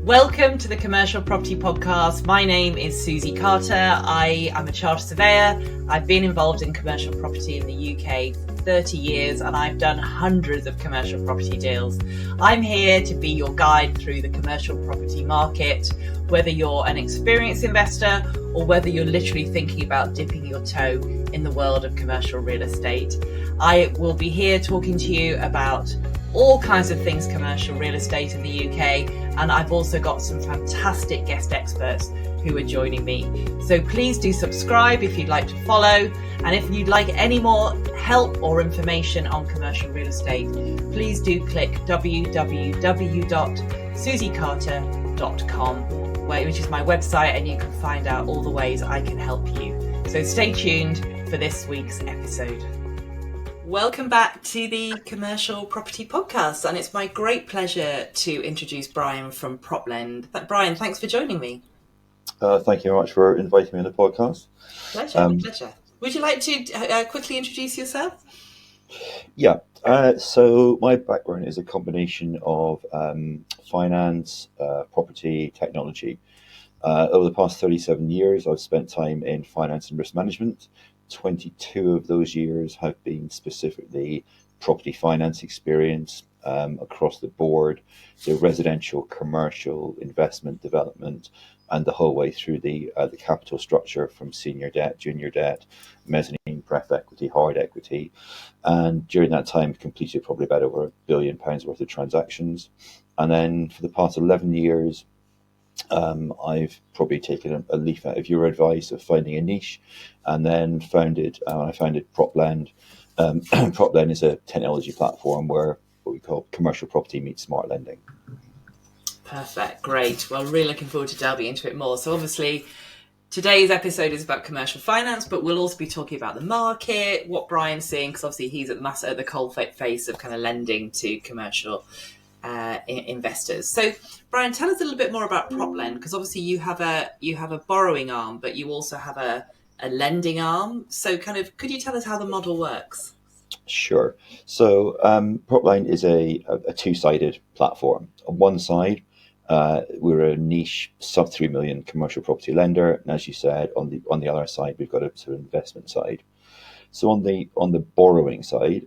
Welcome to the Commercial Property Podcast. My name is Suzi Carter. I am a chartered surveyor. I've been involved in commercial property in the UK for 30 years and I've done hundreds of commercial property deals. I'm here to be your guide through the commercial property market, whether you're an experienced investor or whether you're literally thinking about dipping your toe in the world of commercial real estate. I will be here talking to you about all kinds of things commercial real estate in the UK, and I've also got some fantastic guest experts who are joining me. So please do subscribe if you'd like to follow, and if you'd like any more help or information on commercial real estate, please do click www.suzicarter.com, which is my website, and you can find out all the ways I can help you. So stay tuned for this week's episode. Welcome back to the Commercial Property Podcast, and it's my great pleasure to introduce Brian from Proplend. Brian, thanks for joining me. Thank you very much for inviting me on the podcast. Pleasure. Would you like to quickly introduce yourself? Yeah, so my background is a combination of finance, property, technology. Over the past 37 years, I've spent time in finance and risk management. 22 of those years have been specifically property finance experience across the board, so residential, commercial, investment, development, and the whole way through the capital structure from senior debt, junior debt, mezzanine, pref equity, hard equity. And during that time, completed probably about over £1 billion worth of transactions. And then for the past 11 years, I've probably taken a leaf out of your advice of finding a niche, and then I founded Proplend. Proplend is a technology platform where what we call commercial property meets smart lending. Perfect, great. Well, really looking forward to delving into it more. So obviously, today's episode is about commercial finance, but we'll also be talking about the market, what Brian's seeing, because obviously he's at the coal face of kind of lending to commercial investors. So Brian, tell us a little bit more about Proplend, because obviously you have a borrowing arm, but you also have a lending arm. So kind of, could you tell us how the model works? Sure. So Proplend is a two-sided platform. On one side, we're a niche sub 3 million commercial property lender, and as you said, on the other side, we've got a sort of investment side. So on the borrowing side,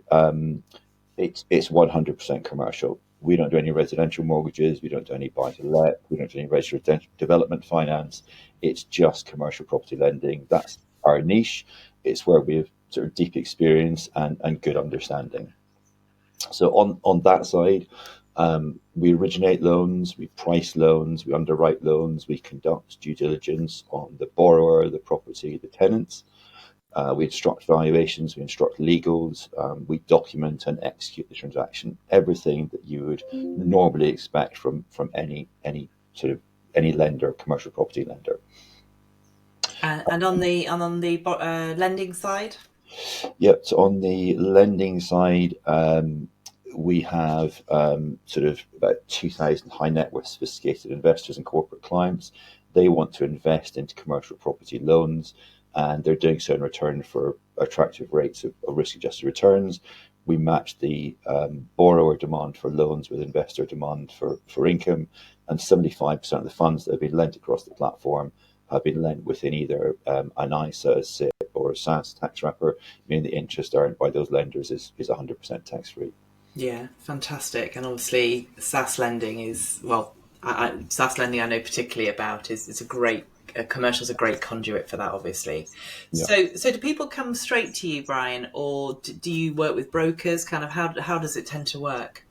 it's 100% commercial. We don't do any residential mortgages. We don't do any buy-to-let. We don't do any residential development finance. It's just commercial property lending. That's our niche. It's where we have sort of deep experience and good understanding. So on that side, we originate loans, we price loans, we underwrite loans, we conduct due diligence on the borrower, the property, the tenants. We instruct valuations, we instruct legals, we document and execute the transaction, everything that you would normally expect from any lender, commercial property lender. And on the lending side? Yeah, so on the lending side, we have sort of about 2,000 high net worth sophisticated investors and corporate clients. They want to invest into commercial property loans, and they're doing so in return for attractive rates of risk-adjusted returns. We match the borrower demand for loans with investor demand for income, and 75% of the funds that have been lent across the platform have been lent within either an ISA, a SIP, or a SAS tax wrapper, meaning the interest earned by those lenders is 100% tax-free. Yeah, fantastic. And obviously, SAS lending is, well, SAS lending I know particularly about is a great, commercial's a great conduit for that, obviously. Yeah. So do people come straight to you, Brian, or do you work with brokers? Kind of how does it tend to work?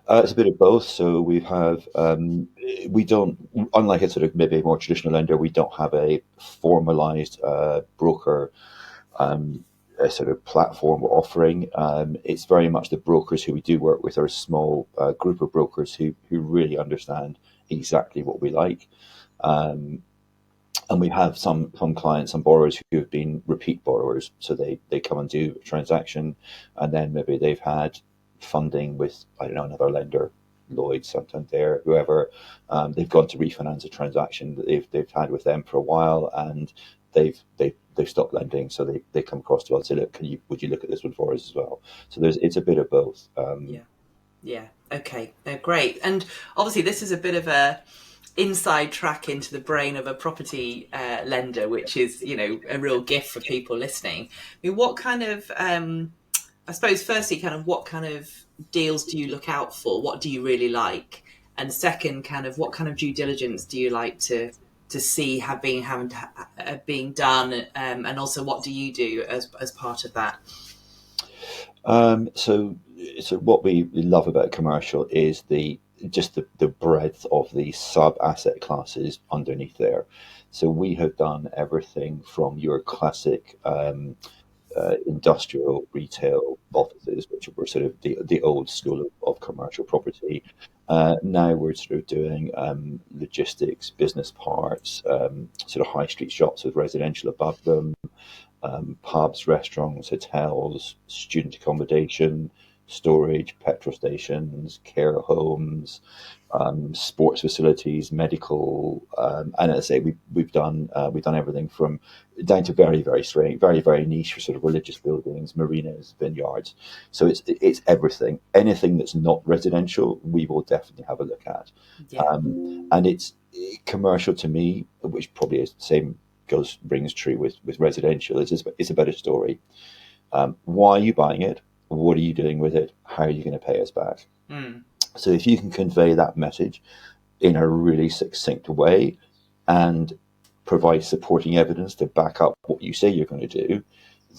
It's a bit of both. So we have, we don't, unlike a sort of maybe a more traditional lender, we don't have a formalized broker a sort of platform offering. It's very much the brokers who we do work with are a small group of brokers who really understand exactly what we like. And we have some clients, some borrowers who have been repeat borrowers. So they come and do a transaction, and then maybe they've had funding with, I don't know, another lender, Lloyd, Santander, whoever. They've gone to refinance a transaction that they've had with them for a while, and they've stopped lending. So they come across to us and say, look, would you look at this one for us as well? So it's a bit of both. Yeah. Yeah. Okay. No, great. And obviously, this is a bit of a inside track into the brain of a property lender, which is, a real gift for people listening. I mean, what kind of, I suppose, firstly, kind of what kind of deals do you look out for? What do you really like? And second, kind of what kind of due diligence do you like to see being done, and also what do you do as part of that? So, what we love about commercial is the breadth of the sub asset classes underneath there. So we have done everything from your classic industrial retail offices, which were sort of the old school of commercial property. Now we're sort of doing logistics, business parks, sort of high street shops with residential above them, pubs, restaurants, hotels, student accommodation, storage, petrol stations, care homes, sports facilities, medical, and as I say, we've done everything from down to very very strange, very very niche sort of religious buildings, marinas, vineyards. So it's everything. Anything that's not residential, we will definitely have a look at, Yeah. and it's commercial to me, which probably is the same rings true with residential. It's about a story. Why are you buying it? What are you doing with it? How are you going to pay us back? Mm. So if you can convey that message in a really succinct way and provide supporting evidence to back up what you say you're going to do,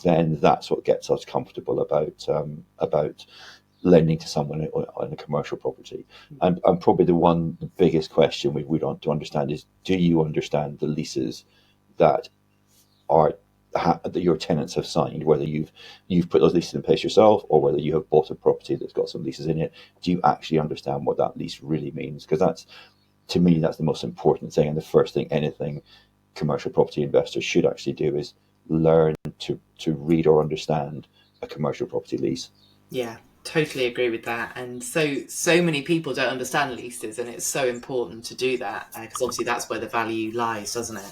then that's what gets us comfortable about lending to someone on a commercial property. And probably the biggest question we want to understand is: do you understand the leases that are that your tenants have signed, whether you've put those leases in place yourself or whether you have bought a property that's got some leases in it? Do you actually understand what that lease really means? Because that's, to me, that's the most important thing, and the first thing anything commercial property investors should actually do is learn to read or understand a commercial property lease. Yeah, totally agree with that. And so many people don't understand leases, and it's so important to do that because obviously that's where the value lies, doesn't it?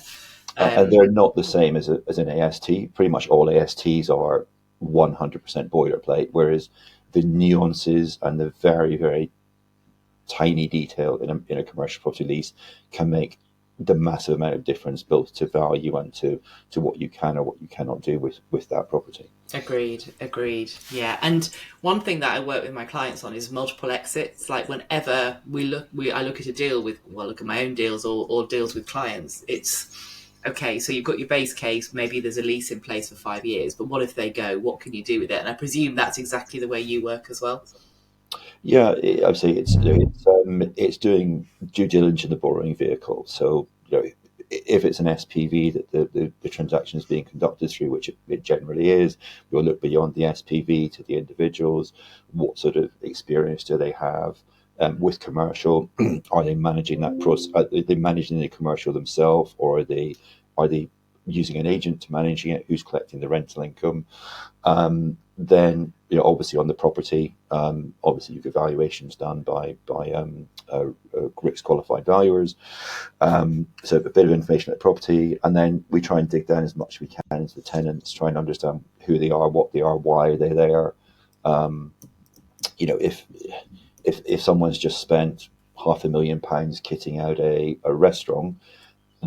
And they're not the same as an AST. Pretty much all ASTs are 100% boilerplate, whereas the nuances and the very, very tiny detail in a commercial property lease can make the massive amount of difference both to value and to what you can or what you cannot do with that property. Agreed. Yeah, and one thing that I work with my clients on is multiple exits. Like whenever I look at a deal look at my own deals or deals with clients. It's okay. So you've got your base case. Maybe there's a lease in place for 5 years, but what if they go? What can you do with it? And I presume that's exactly the way you work as well. Yeah, obviously it's doing due diligence in the borrowing vehicle. So if it's an SPV that the transaction is being conducted through, which it generally is, we'll look beyond the SPV to the individuals. What sort of experience do they have with commercial? Are they managing that process? Are they managing the commercial themselves, or are they using an agent to managing it? Who's collecting the rental income? Then obviously on the property, obviously you've got valuations done by RICS qualified valuers. So a bit of information about property, and then we try and dig down as much as we can into the tenants, try and understand who they are, what they are, why are they there. If someone's just spent £500,000 kitting out a restaurant,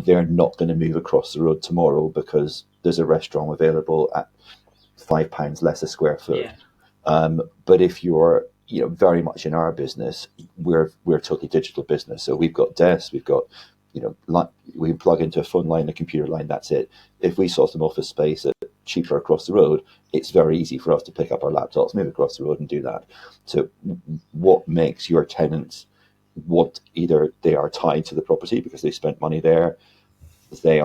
they're not going to move across the road tomorrow because there's a restaurant available at £5 less a square foot. Yeah. But if you're very much in our business, we're a totally digital business. So we've got desks, we've got like we can plug into a phone line, a computer line. That's it. If we saw some office space cheaper across the road, it's very easy for us to pick up our laptops, move across the road, and do that. So what makes your tenants? What either they are tied to the property because they spent money there, they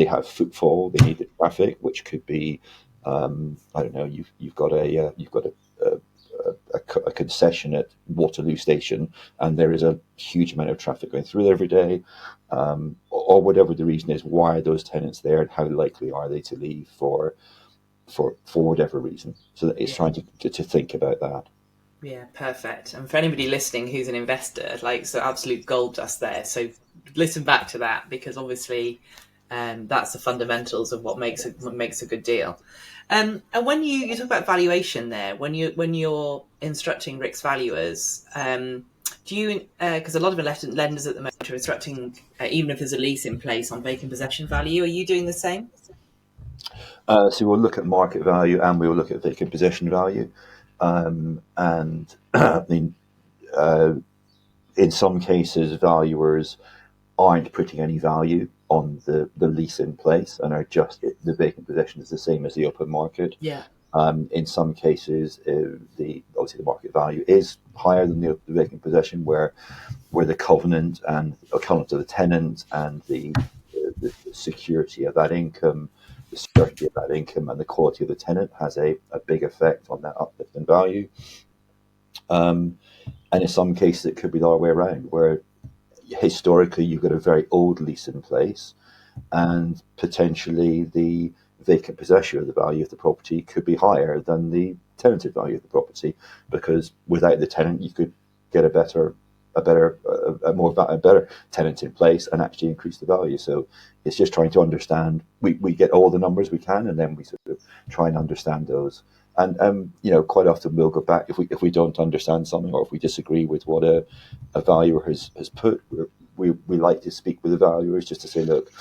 have footfall, they need the traffic, which could be I don't know. You've got a concession at Waterloo Station, and there is a huge amount of traffic going through there every day, or whatever the reason is. Why are those tenants there, and how likely are they to leave for whatever reason? So that it's trying to think about that. Yeah, perfect. And for anybody listening who's an investor, so absolute gold dust there. So listen back to that because obviously That's the fundamentals of what makes a good deal. And when you talk about valuation there, when you're instructing RICS valuers, do you, because a lot of lenders at the moment are instructing, even if there's a lease in place, on vacant possession value, are you doing the same? So we'll look at market value and we will look at vacant possession value. And I mean, in some cases, valuers aren't putting any value on the lease in place and are just the vacant possession is the same as the open market. Yeah. In some cases, obviously the market value is higher than the vacant possession, where the covenant and covenant of the tenant and the security of that income, the certainty of that income, and the quality of the tenant has a big effect on that uplift in value. And in some cases, it could be the other way around, where historically you've got a very old lease in place, and potentially the vacant possession of the value of the property could be higher than the tenanted value of the property, because without the tenant you could get a better tenant in place and actually increase the value. So it's just trying to understand. We get all the numbers we can, and then we sort of try and understand those. And quite often we'll go back if we don't understand something, or if we disagree with what a valuer has put. We like to speak with the valuers just to say, look,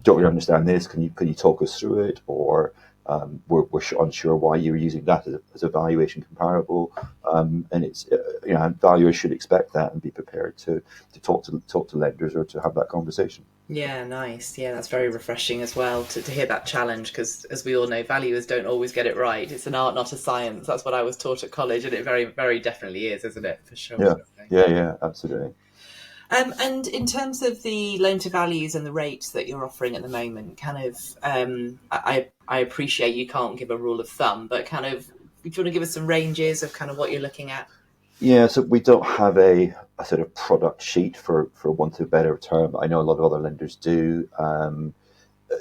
don't really understand this. Can you talk us through it? Or we're unsure why you're using that as a valuation comparable. And it's valuers should expect that and be prepared to talk to lenders or to have that conversation. Yeah, nice. Yeah, that's very refreshing as well to hear that challenge, because as we all know, valuers don't always get it right. It's an art, not a science. That's what I was taught at college, and it very, very definitely is, isn't it? For sure. Yeah, absolutely. And in terms of the loan to values and the rates that you're offering at the moment, I appreciate you can't give a rule of thumb, but do you want to give us some ranges of kind of what you're looking at? Yeah, so we don't have a sort of product sheet for want of a better term. I know a lot of other lenders do.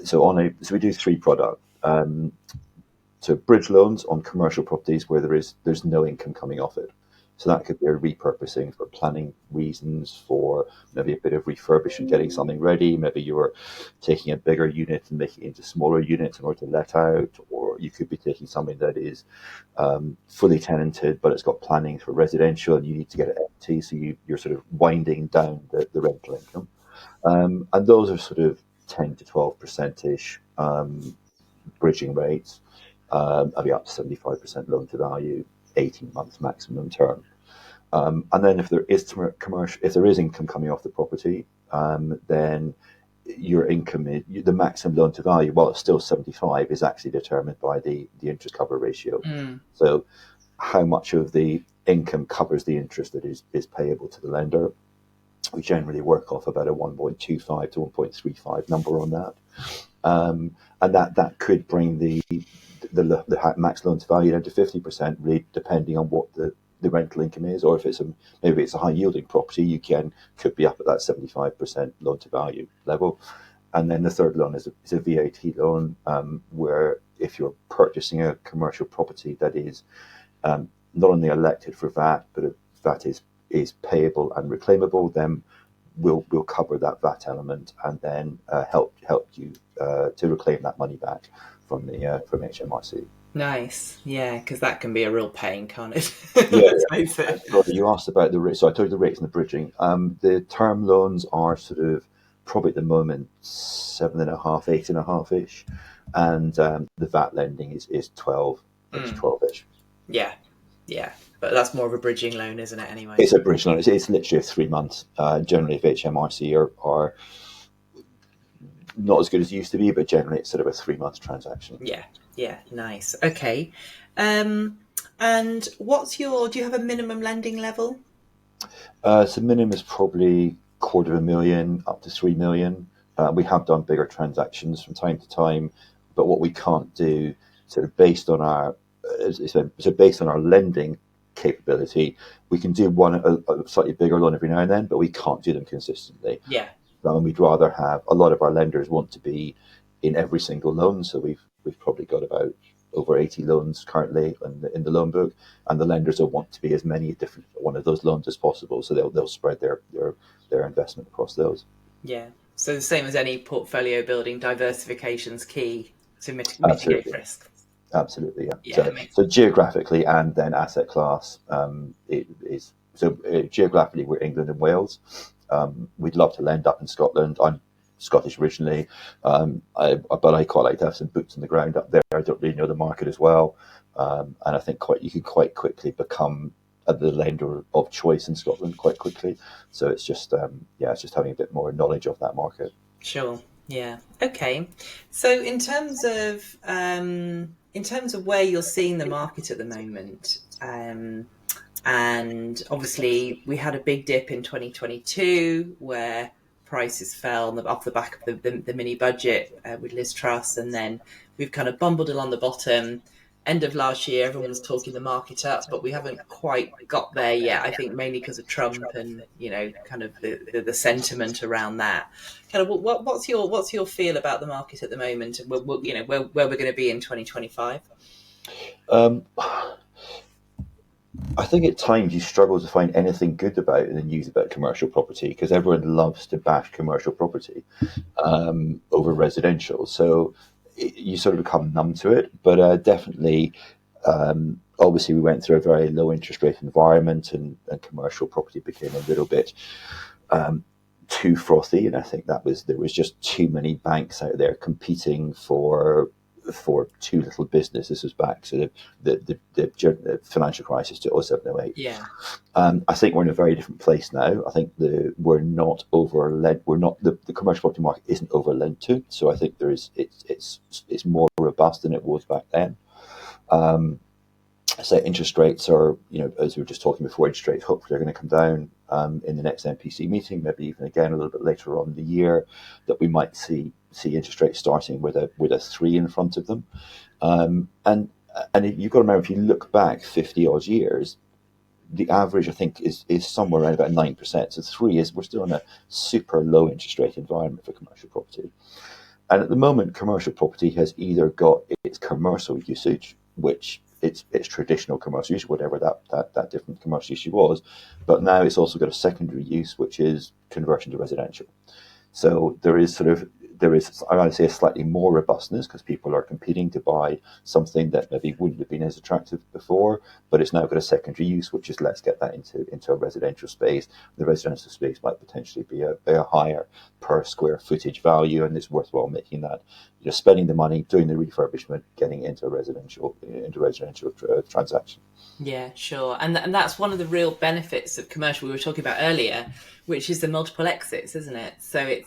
So we do three products. So bridge loans on commercial properties where there's no income coming off it. So that could be a repurposing for planning reasons, for maybe a bit of refurbishing, getting something ready. Maybe you're taking a bigger unit and making it into smaller units in order to let out, or you could be taking something that is fully tenanted, but it's got planning for residential and you need to get it empty. So you're sort of winding down the rental income. And those are sort of 10 to 12%-ish bridging rates, maybe up to 75% loan to value, 18 months maximum term. And then if there is income coming off the property, then your income, the maximum loan to value, while it's still 75, is actually determined by the interest cover ratio. So how much of the income covers the interest that is payable to the lender. We generally work off about a 1.25 to 1.35 number on that. And that could bring the max loan to value down to 50%, really depending on what the rental income is, or if maybe it's a high yielding property, could be up at that 75% loan to value level. And then the third loan is a VAT loan, where if you're purchasing a commercial property that is not only elected for VAT, but if VAT is payable and reclaimable, then we'll cover that VAT element and then help you to reclaim that money back from HMRC. Nice, yeah, because that can be a real pain, can't it? Yeah. You asked about the rates. So I told you the rates and the bridging. The term loans are sort of probably at the moment 7.5, 8.5 ish, and the VAT lending is 12 ish. Yeah, but that's more of a bridging loan, isn't it? Anyway, it's a bridge loan. It's literally 3 months. Generally, if HMRC are not as good as it used to be, but generally it's sort of a 3 month transaction. Yeah, nice. Okay, and do you have a minimum lending level? So minimum is probably 250,000 up to 3 million. We have done bigger transactions from time to time, but what we can't do, sort of based on our lending capability, we can do a slightly bigger loan every now and then, but we can't do them consistently. Yeah. And we'd rather have, a lot of our lenders want to be in every single loan, so we've probably got about over 80 loans currently in the loan book, and the lenders will want to be as many different one of those loans as possible, so they'll spread their investment across those. Yeah. So the same as any portfolio building, diversification's key to mitigate Absolutely. risk. Absolutely, yeah. Yeah, So geographically and then asset class, it is geographically we're England and Wales. We'd love to lend up in Scotland. I'm Scottish originally, but I quite like to have some boots on the ground up there. I don't really know the market as well, and I think you can quite quickly become the lender of choice in Scotland quite quickly. So it's just it's just having a bit more knowledge of that market. sure. Yeah. Okay. So in terms of where you're seeing the market at the moment, and obviously we had a big dip in 2022 where prices fell off the back of the mini budget with Liz Truss, and then we've kind of bumbled along the bottom. End of last year, everyone was talking the market up, but we haven't quite got there yet. I think mainly because of Trump and kind of the sentiment around that. Kind of what's your feel about the market at the moment, and where we're going to be in 2025? I think at times you struggle to find anything good about in the news about commercial property because everyone loves to bash commercial property over residential. So you sort of become numb to it. But definitely, obviously, we went through a very low interest rate environment, and commercial property became a little bit too frothy. And I think there was just too many banks out there competing for too little business. This was back to the financial crisis to 0708. Yeah. I think we're in a very different place now. I think we're not over lent. We're not the commercial property market isn't over lent to. So I think it's more robust than it was back then. So interest rates are, as we were just talking before, interest rates hopefully are going to come down in the next MPC meeting, maybe even again a little bit later on in the year, that we might see interest rates starting with a 3 in front of them. And you've got to remember, if you look back 50 odd years, the average I think is somewhere around about 9%. So 3 we're still in a super low interest rate environment for commercial property. And at the moment, commercial property has either got its commercial usage, which it's traditional commercial use, whatever that different commercial use was, but now it's also got a secondary use, which is conversion to residential. So there is I would say a slightly more robustness because people are competing to buy something that maybe wouldn't have been as attractive before, but it's now got a secondary use, which is let's get that into a residential space. The residential space might potentially be a higher per square footage value, and it's worthwhile making that, spending the money, doing the refurbishment, getting into a residential transaction. Yeah, sure. And that's one of the real benefits of commercial we were talking about earlier, which is the multiple exits, isn't it? So it's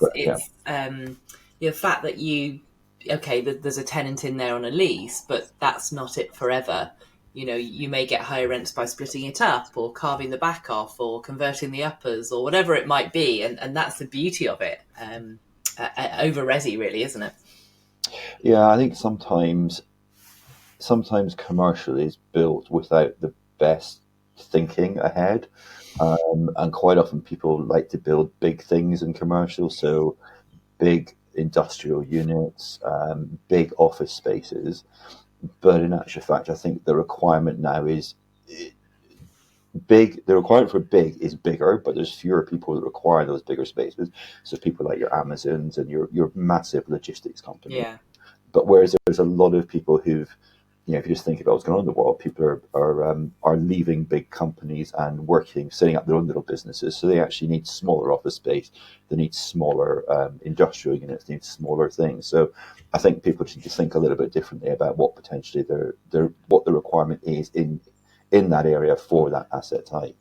the fact that there's a tenant in there on a lease, but that's not it forever. You may get higher rents by splitting it up or carving the back off or converting the uppers or whatever it might be. And that's the beauty of it over resi, really, isn't it? Yeah, I think sometimes commercial is built without the best thinking ahead. And quite often people like to build big things in commercial. So big industrial units, big office spaces. But in actual fact, I think the requirement now is big. The requirement for big is bigger, but there's fewer people that require those bigger spaces. So people like your Amazons and your massive logistics companies. Yeah. But whereas there's a lot of people who've, if you just think about what's going on in the world, people are leaving big companies and setting up their own little businesses. So they actually need smaller office space. They need smaller industrial units. They need smaller things. So I think people need to think a little bit differently about what potentially what the requirement is in that area for that asset type.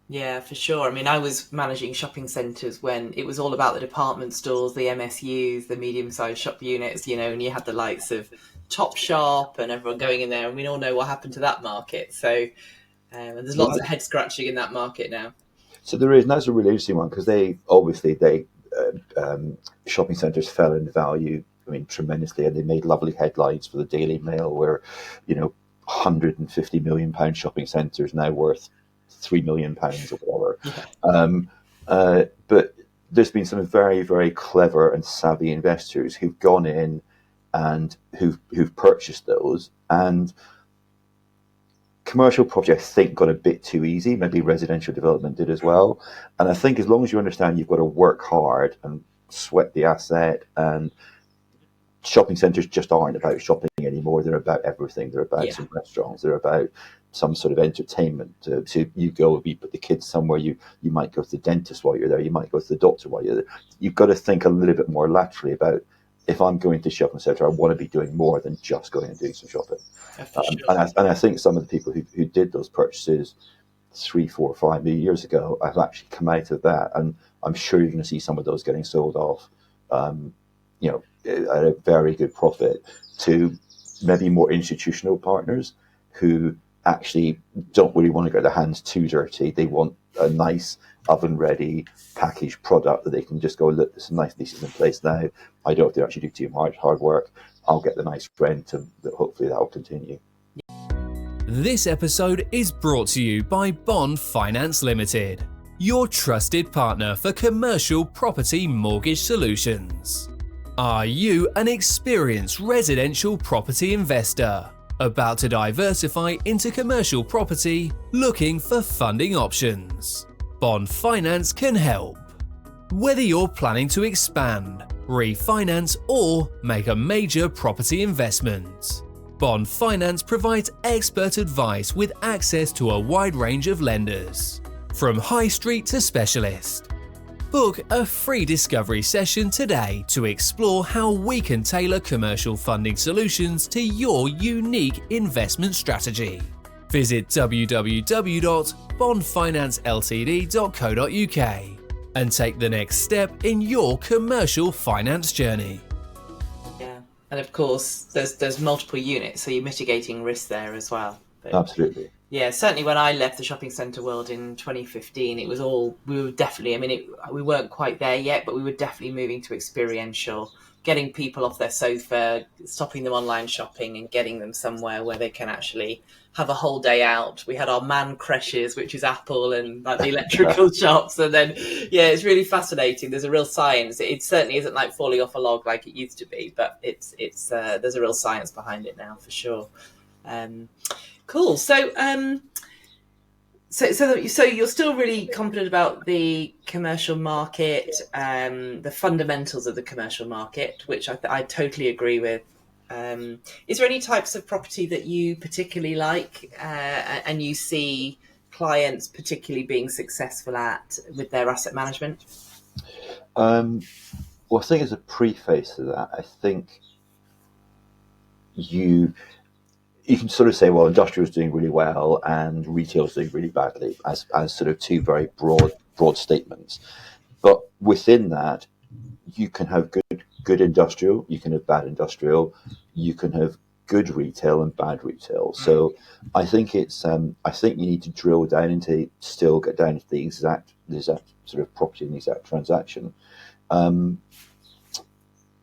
Yeah, for sure. I mean, I was managing shopping centres when it was all about the department stores, the MSUs, the medium-sized shop units, and you had the likes of Topshop and everyone going in there, and we all know what happened to that market. So and there's lots of head scratching in that market now. So there is, and that's a really interesting one because they shopping centres fell in value, tremendously, and they made lovely headlines for the Daily Mail where, £150 million shopping centre is now worth £3 million or whatever. Yeah. But there's been some very, very clever and savvy investors who've gone in and who've purchased those, and commercial property, I think, got a bit too easy. Maybe residential development did as well. And I think as long as you understand you've got to work hard and sweat the asset, and shopping centres just aren't about shopping anymore. They're about everything. They're about some restaurants. They're about some sort of entertainment. So you put the kids somewhere. You might go to the dentist while you're there. You might go to the doctor while you're there. You've got to think a little bit more laterally about, if I'm going to shopping centre, I want to be doing more than just going and doing some shopping. And I think some of the people who did those purchases 3, 4, 5 years ago, I've actually come out of that, and I'm sure you're going to see some of those getting sold off, at a very good profit to maybe more institutional partners who actually don't really want to get their hands too dirty. They want a nice oven-ready packaged product that they can just go, look, there's some nice leases in place now. I don't have to actually do too much hard work. I'll get the nice rent, and hopefully that will continue. This episode is brought to you by Bond Finance Limited, your trusted partner for commercial property mortgage solutions. Are you an experienced residential property investor about to diversify into commercial property, looking for funding options? Bond Finance can help. Whether you're planning to expand, refinance, or make a major property investment, Bond Finance provides expert advice with access to a wide range of lenders, from high street to specialist. Book a free discovery session today to explore how we can tailor commercial funding solutions to your unique investment strategy. Visit www.bondfinanceltd.co.uk and take the next step in your commercial finance journey. Yeah, and of course, there's multiple units, so you're mitigating risk there as well. But Absolutely. yeah, certainly when I left the shopping centre world in 2015, it was all, we were definitely, we weren't quite there yet, but we were definitely moving to experiential, getting people off their sofa, stopping them online shopping and getting them somewhere where they can actually have a whole day out. We had our man creches, which is Apple, and like the electrical shops. And then, yeah, it's really fascinating. There's a real science. It certainly isn't like falling off a log like it used to be, but it's there's a real science behind it now for sure. Cool. So you're still really confident about the commercial market, the fundamentals of the commercial market, which I totally agree with. Is there any types of property that you particularly like, and you see clients particularly being successful at with their asset management? Well, I think as a preface to that, I think you can sort of say, well, industrial is doing really well and retail is doing really badly, as sort of two very broad statements. But within that, you can have good industrial, you can have bad industrial, you can have good retail and bad retail. So I think it's I think you need to drill down into, still get down to the exact sort of property and the exact transaction.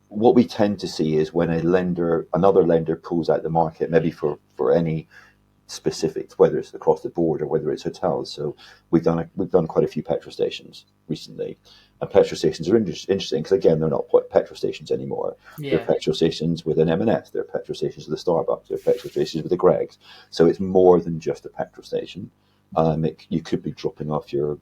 What we tend to see is when another lender pulls out the market, maybe for any specifics, whether it's across the board or whether it's hotels. So we've done quite a few petrol stations recently, and petrol stations are interesting because, again, they're not petrol stations anymore. Yeah. They're petrol stations with an M&S. They're petrol stations with a Starbucks. They're petrol stations with a Greggs. So it's more than just a petrol station. You could be dropping off you're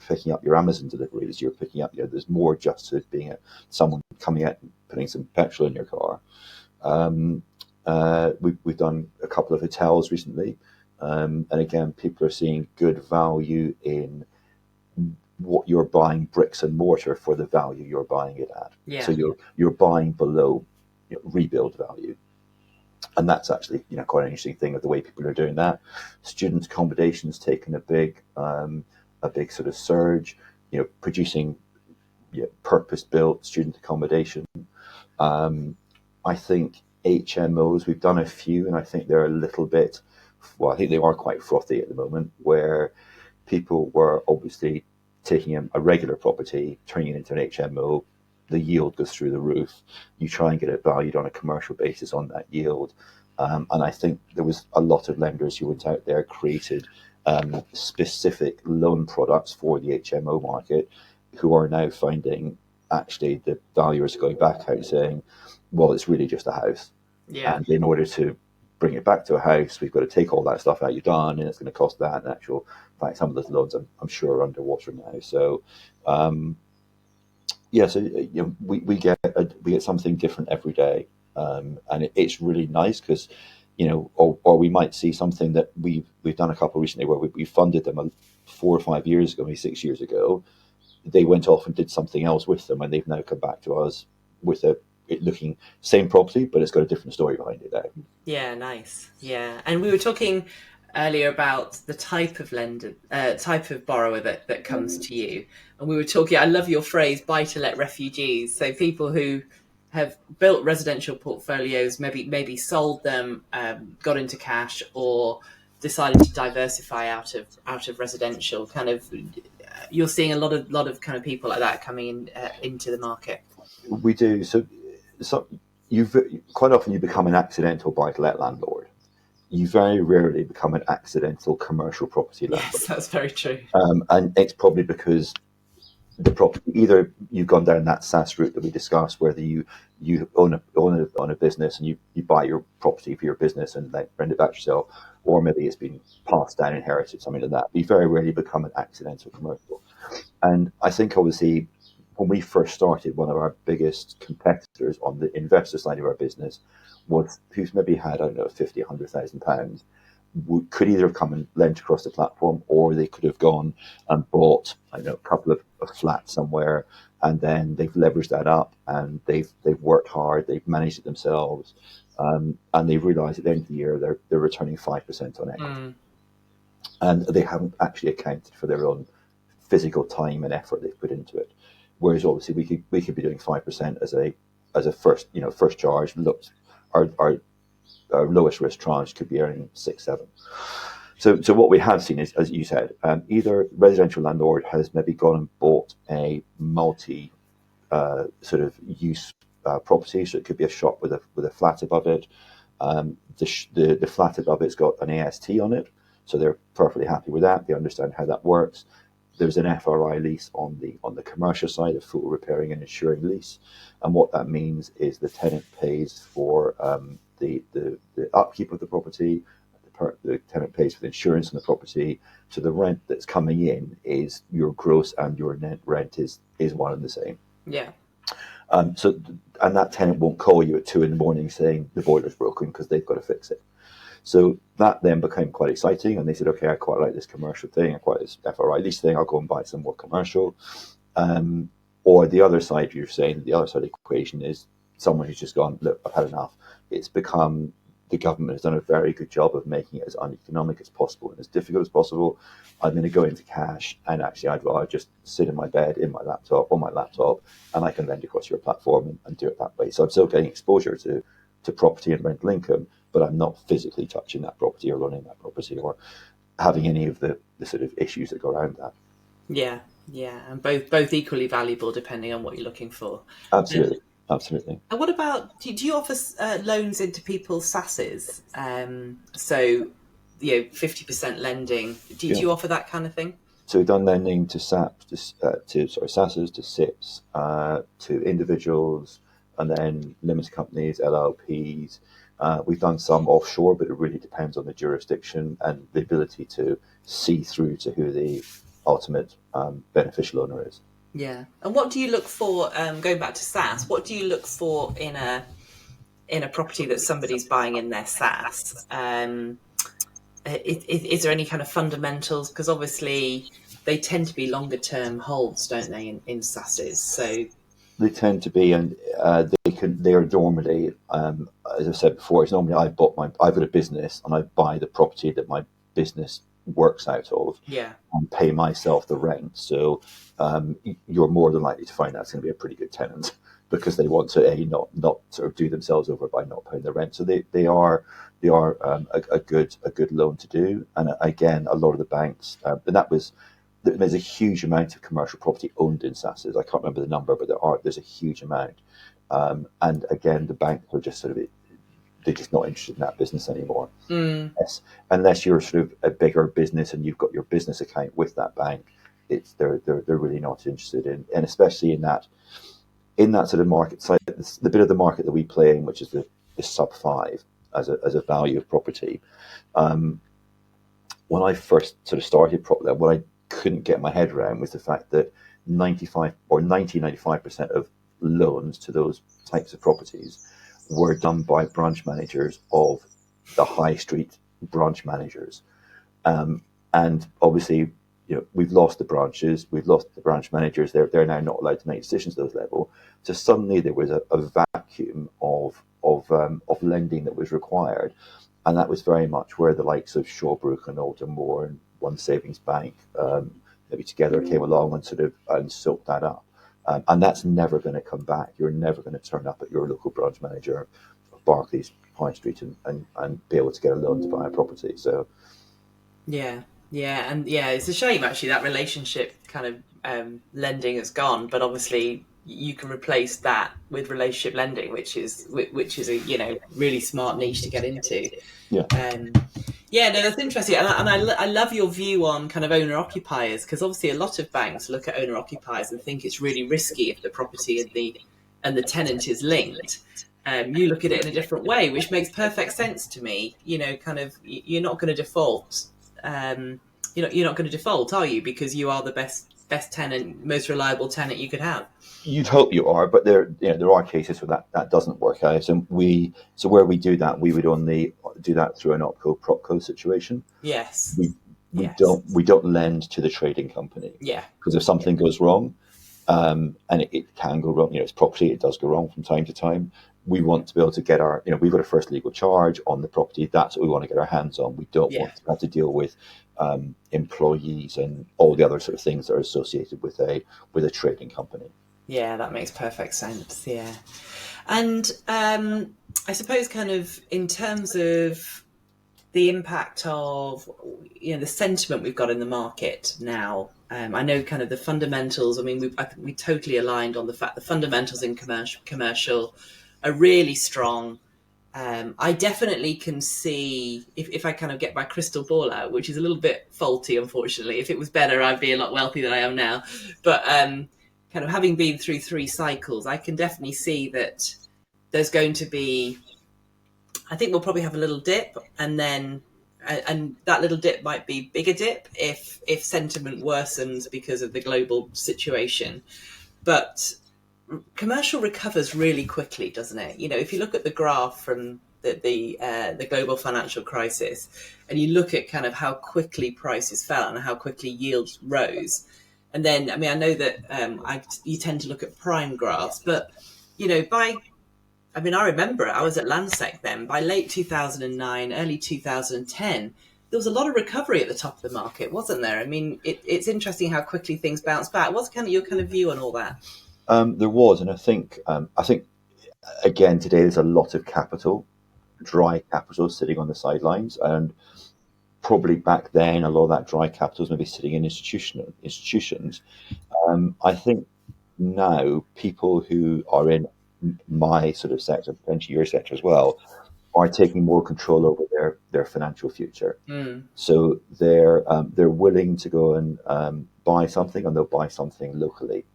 picking up your Amazon deliveries. You're picking up, there's more just to being someone coming out and putting some petrol in your car. We've done a couple of hotels recently, and again, people are seeing good value in what you're buying bricks and mortar for the value you're buying it at. Yeah. So you're buying below rebuild value. And that's actually, quite an interesting thing of the way people are doing that. Student accommodation's taken a big sort of surge, producing purpose-built student accommodation. I think HMOs, we've done a few, and I think they're a little bit, I think they are quite frothy at the moment, where people were obviously taking a regular property, turning it into an HMO. The yield goes through the roof. You try and get it valued on a commercial basis on that yield. And I think there was a lot of lenders who went out there, created specific loan products for the HMO market, who are now finding actually the valuers are going back out saying, well, it's really just a house. Yeah. And in order to bring it back to a house, we've got to take all that stuff out you've done, and it's going to cost that. In actual fact, some of those loans I'm sure are underwater now. So Yeah, so we get something different every day, and it's really nice because or we might see something that we've done a couple recently where we funded them 4 or 5 years ago, maybe 6 years ago. They went off and did something else with them, and they've now come back to us with it looking same property, but it's got a different story behind it now. Yeah, nice. Yeah, and we were talking earlier about the type of lender, type of borrower that comes to you, and we were talking. I love your phrase "buy-to-let refugees." So people who have built residential portfolios, maybe sold them, got into cash, or decided to diversify out of residential. Kind of, you're seeing a lot of kind of people like that coming into the market. We do. So you quite often you become an accidental buy-to-let landlord. You very rarely become an accidental commercial property landlord. Yes, that's very true. And it's probably because the property, either you've gone down that SaaS route that we discussed, whether you own a business and you buy your property for your business and like rent it back yourself, or maybe it's been passed down, inherited, something like that. You very rarely become an accidental commercial. And I think obviously when we first started, one of our biggest competitors on the investor side of our business was who's maybe had, I don't know, 50, £100,000, could either have come and lent across the platform, or they could have gone and bought, I don't know, a couple of flats somewhere, and then they've leveraged that up and they've worked hard, they've managed it themselves, and they've realised at the end of the year they're returning 5% on equity, and they haven't actually accounted for their own physical time and effort they've put into it. Whereas obviously we could be doing 5% as a first charge. Look, our lowest risk tranche could be earning 6-7. So what we have seen is, as you said, either residential landlord has maybe gone and bought a multi sort of use property, so it could be a shop with a flat above it. The flat above it's got an AST on it, so they're perfectly happy with that. They understand how that works. There's an FRI lease on the commercial side, a full repairing and insuring lease, and what that means is the tenant pays for the upkeep of the property. The tenant pays for the insurance on the property, so the rent that's coming in is your gross and your net rent is one and the same. Yeah. And that tenant won't call you at 2 a.m. saying the boiler's broken because they've got to fix it. So that then became quite exciting, and they said, okay, I quite like this commercial thing, I quite like this FRI lease thing, I'll go and buy some more commercial. Or the other side, you're saying, the other side of the equation is someone who's just gone, look, I've had enough. It's become, the government has done a very good job of making it as uneconomic as possible and as difficult as possible. I'm going to go into cash, and actually I'd rather just sit in my bed, on my laptop, and I can lend across your platform and do it that way. So I'm still getting exposure to property and rental income, but I'm not physically touching that property or running that property or having any of the sort of issues that go around that. Yeah, and both equally valuable depending on what you're looking for. Absolutely. Absolutely. And what about, do you offer loans into people's SASs? So, 50% lending. Do you offer that kind of thing? So we've done lending to SASs, to SIPs, to individuals, and then limited companies, LLPs. We've done some offshore, but it really depends on the jurisdiction and the ability to see through to who the ultimate beneficial owner is. Yeah. And what do you look for, going back to SaaS, what do you look for in a property that somebody's buying in their SaaS? Is there any kind of fundamentals? Because obviously they tend to be longer term holds, don't they, in SaaSes? So they tend to be, and they are normally, as I said before, it's normally I've got a business and I buy the property that my business works out of, and pay myself the rent. So you're more than likely to find that's going to be a pretty good tenant, because they want to not sort of do themselves over by not paying the rent. So they are a good loan to do. And again, a lot of the banks, and there's a huge amount of commercial property owned in SaaSes. I can't remember the number, but there's a huge amount. And again, the banks are just they're just not interested in that business anymore. Unless you're sort of a bigger business and you've got your business account with that bank, they're really not interested in, and especially in that sort of market side, the bit of the market that we play in, which is the sub 5 as a value of property. When I first sort of started Proplend, what I couldn't get my head around was the fact that 95 or 95% of loans to those types of properties were done by branch managers of the high street branch managers. And obviously, we've lost the branches, we've lost the branch managers. They're now not allowed to make decisions at those level. So suddenly there was a vacuum of lending that was required, and that was very much where the likes of Shawbrook and Aldermore and One Savings Bank maybe together came along and sort of and soaked that up. And that's never going to come back. You're never going to turn up at your local branch manager of Barclays High Street and be able to get a loan to buy a property. So yeah, it's a shame actually that relationship kind of lending has gone, but obviously you can replace that with relationship lending, which is a really smart niche to get into. Yeah. No, that's interesting, and I love your view on kind of owner occupiers, because obviously a lot of banks look at owner occupiers and think it's really risky if the property and the tenant is linked. You look at it in a different way, which makes perfect sense to me. Kind of you're not going to default. You're not going to default, are you? Because you are the best tenant, most reliable tenant you could have. You'd hope you are, but there are cases where that doesn't work out. And where we do that, we would only do that through an opco-propco situation. Yes. We don't lend to the trading company. Yeah. Because if something goes wrong, and it can go wrong, it's property, it does go wrong from time to time. We want to be able to get we've got a first legal charge on the property. That's what we want to get our hands on. We don't want to have to deal with employees and all the other sort of things that are associated with a trading company. Yeah, that makes perfect sense. Yeah. And I suppose kind of in terms of the impact of the sentiment we've got in the market now, I know kind of the fundamentals. I mean, I think we totally aligned on the fact the fundamentals in commercial are really strong. I definitely can see, if I kind of get my crystal ball out, which is a little bit faulty, unfortunately. If it was better, I'd be a lot wealthier than I am now. But kind of having been through 3 cycles, I can definitely see that there's going to be, I think we'll probably have a little dip, and that little dip might be bigger dip if sentiment worsens because of the global situation. But commercial recovers really quickly, doesn't it? If you look at the graph from the global financial crisis, and you look at kind of how quickly prices fell and how quickly yields rose, and then I know that you tend to look at prime graphs, but I remember I was at Landsec then. By late 2009, early 2010, there was a lot of recovery at the top of the market, wasn't there? I mean, it's interesting how quickly things bounce back. What's kind of your kind of view on all that? There was, and I think again today there's a lot of capital, dry capital sitting on the sidelines, and probably back then a lot of that dry capital was maybe sitting in institutions. I think now people who are in my sort of sector, potentially your sector as well, are taking more control over their financial future. So they're willing to go and buy something, and they'll buy something locally,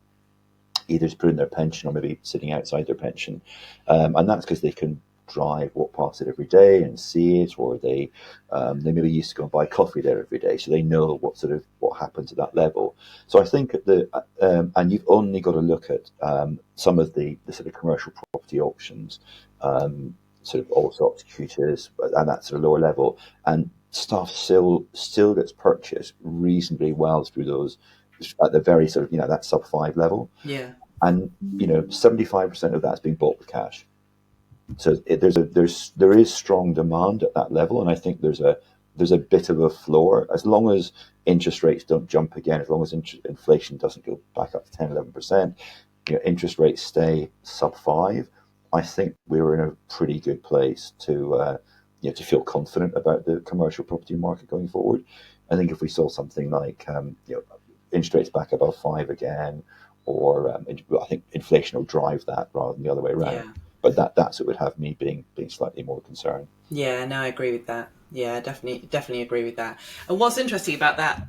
either to put in their pension or maybe sitting outside their pension, and that's because they can walk past it every day and see it, or they maybe used to go and buy coffee there every day, so they know what happens at that level. So I think and you've only got to look at some of the sort of commercial property options, sort of also executors and that sort of lower level, and stuff still gets purchased reasonably well through those at the very sort of that sub 5 level. Yeah. And 75% of that's being bought with cash. So there is strong demand at that level, and I think there's a bit of a floor. As long as interest rates don't jump again, as long as inflation doesn't go back up to 10-11%, interest rates stay sub 5. I think we're in a pretty good place to feel confident about the commercial property market going forward. I think if we saw something like interest rates back above 5 again, or I think inflation will drive that rather than the other way around. Yeah. But that's what would have me being slightly more concerned. Yeah, no, I agree with that. Yeah, definitely agree with that. And what's interesting about that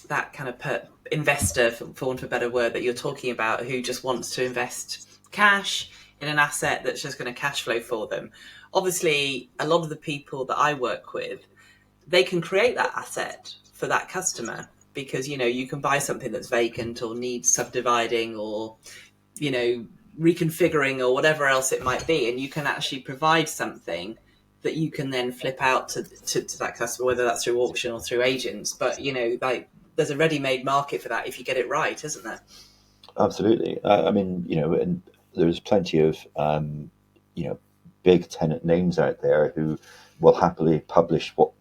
that kind of investor, for want of a better word, that you're talking about, who just wants to invest cash in an asset that's just going to cash flow for them. Obviously, a lot of the people that I work with, they can create that asset for that customer. because, you can buy something that's vacant or needs subdividing or, reconfiguring or whatever else it might be. And you can actually provide something that you can then flip out to that customer, whether that's through auction or through agents. But, there's a ready-made market for that if you get it right, isn't there? Absolutely. And there's plenty of, big tenant names out there who will happily publish what,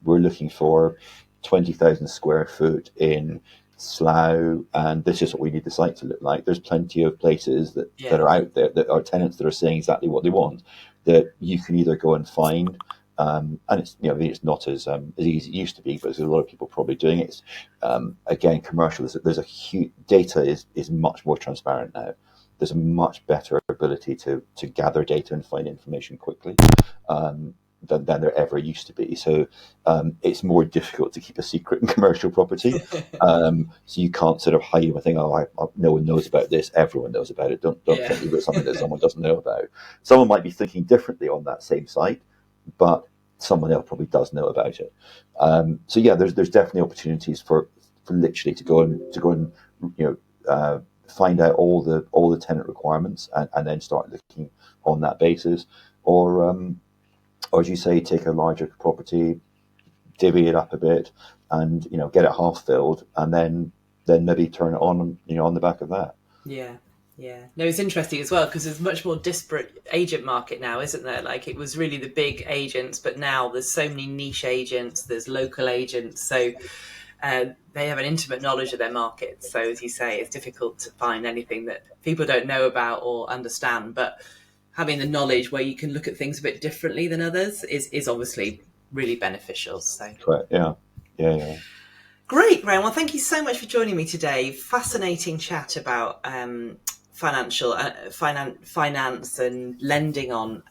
we're looking for 20,000 square foot in Slough, and this is what we need the site to look like. There's plenty of places that are out there that are tenants that are saying exactly what they want, that you can either go and find, and it's not as easy as it used to be, but there's a lot of people probably doing it. Again, commercial, there's a huge, data is much more transparent now. There's a much better ability to gather data and find information quickly than there ever used to be. So it's more difficult to keep a secret in commercial property. So you can't sort of hide anything. No one knows about this. Everyone knows about it. Don't think you've got something that someone doesn't know about. Someone might be thinking differently on that same site, but someone else probably does know about it. So there's definitely opportunities for literally to go and find out all the tenant requirements and then start looking on that basis, or as you say, take a larger property, divvy it up a bit, and get it half filled, and then maybe turn it on the back of that. Yeah. No, it's interesting as well because there's much more disparate agent market now, isn't there? Like it was really the big agents, but now there's so many niche agents, there's local agents. So they have an intimate knowledge of their market. So as you say, it's difficult to find anything that people don't know about or understand. But having the knowledge where you can look at things a bit differently than others is obviously really beneficial. So correct. Yeah. Great, Brian. Well, thank you so much for joining me today. Fascinating chat about finance and lending on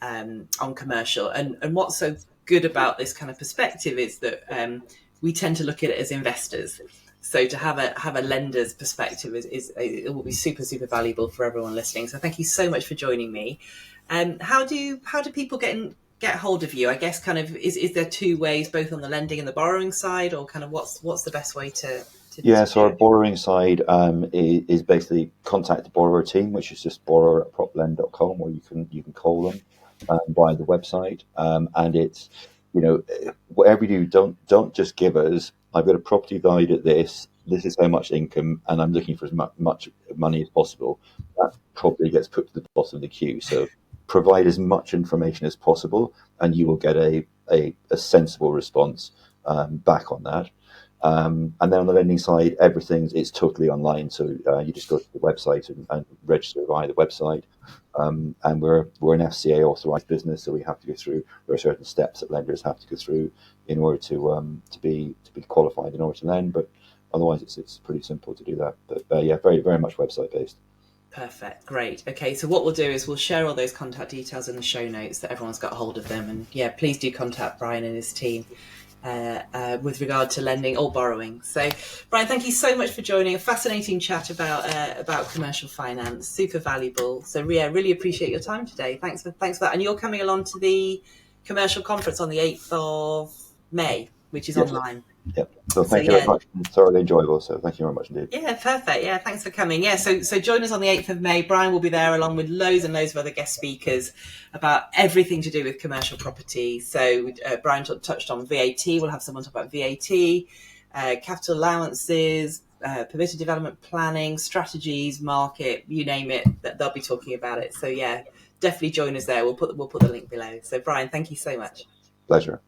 commercial. And what's so good about this kind of perspective is that we tend to look at it as investors. So to have a lender's perspective it will be super, super valuable for everyone listening. So thank you so much for joining me. How do people get hold of you? I guess kind of is there two ways, both on the lending and the borrowing side, or kind of what's the best way to so our borrowing side is basically contact the borrower team, which is just borrower@proplend.com, or you can call them via the website, and it's whatever you do, don't just give us, I've got a property valued at this is how much income, and I'm looking for as much money as possible. That probably gets put to the bottom of the queue. So provide as much information as possible, and you will get a sensible response back on that. And then on the lending side, it's totally online. So you just go to the website and register via the website. And we're an FCA authorised business, so there are certain steps that lenders have to go through in order to be qualified in order to lend. But otherwise, it's pretty simple to do that. But very, very much website based. Perfect. Great. Okay. So what we'll do is we'll share all those contact details in the show notes that everyone's got hold of them. And please do contact Brian and his team with regard to lending or borrowing. So Brian, thank you so much for joining. A fascinating chat about commercial finance. Super valuable. So really appreciate your time today. Thanks for that. And you're coming along to the commercial conference on the 8th of May, which is online. Yep. So thank you very much. Thoroughly enjoyable. So thank you very much indeed. Yeah, perfect. Yeah, thanks for coming. Yeah, so join us on the 8th of May. Brian will be there along with loads and loads of other guest speakers about everything to do with commercial property. So Brian touched on VAT. We'll have someone talk about VAT, capital allowances, permitted development planning, strategies, market, you name it. They'll be talking about it. So definitely join us there. We'll put the link below. So Brian, thank you so much. Pleasure.